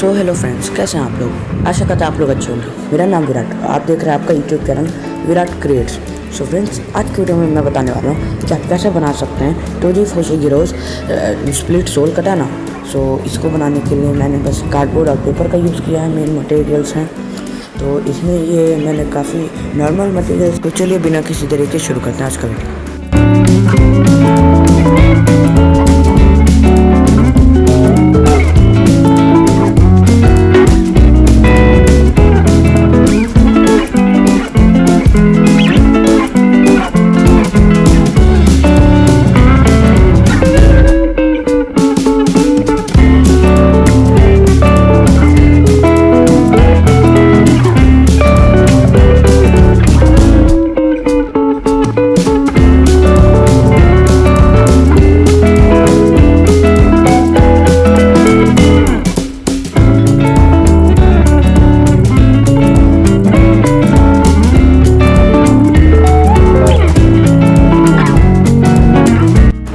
So hello friends, कैसे हैं आप लोग। आशा करता है आप लोग अच्छे होंगे। मेरा नाम विराट, आप देख रहे हैं आपका YouTube channel Virat creates. So friends, आज की वीडियो में मैं बताने वाला हूँ कि आप कैसे बना सकते हैं टोजी फुशिगिरोस स्प्लिट सोल कटाना। सो इसको बनाने के लिए मैंने बस कार्डबोर्ड और पेपर का यूज़ किया है, मेन मटेरियल्स हैं। तो इसमें ये मैंने काफ़ी नॉर्मल मटेरियल्स। तो चलिए बिना किसी तरीके शुरू करते हैं आज का वीडियो।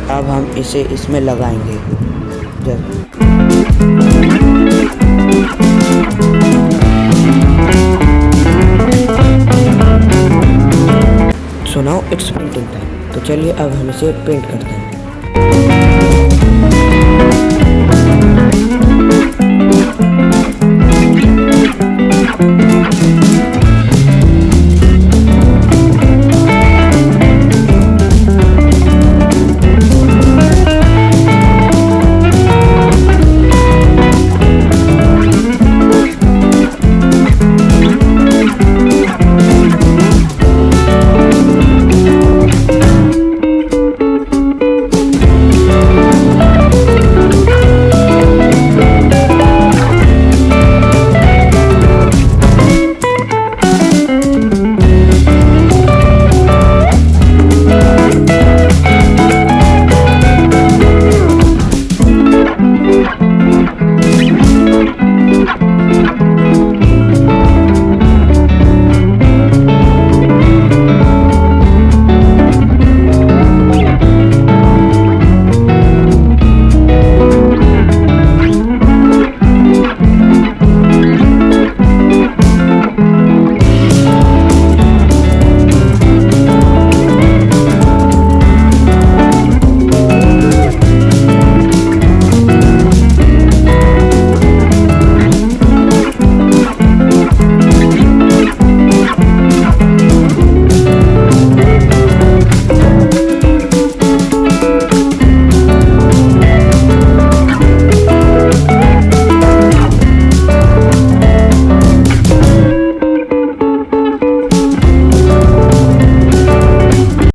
अब हम इसे इसमें लगाएंगे। So now it's painting time. तो चलिए अब हम इसे पेंट करते हैं।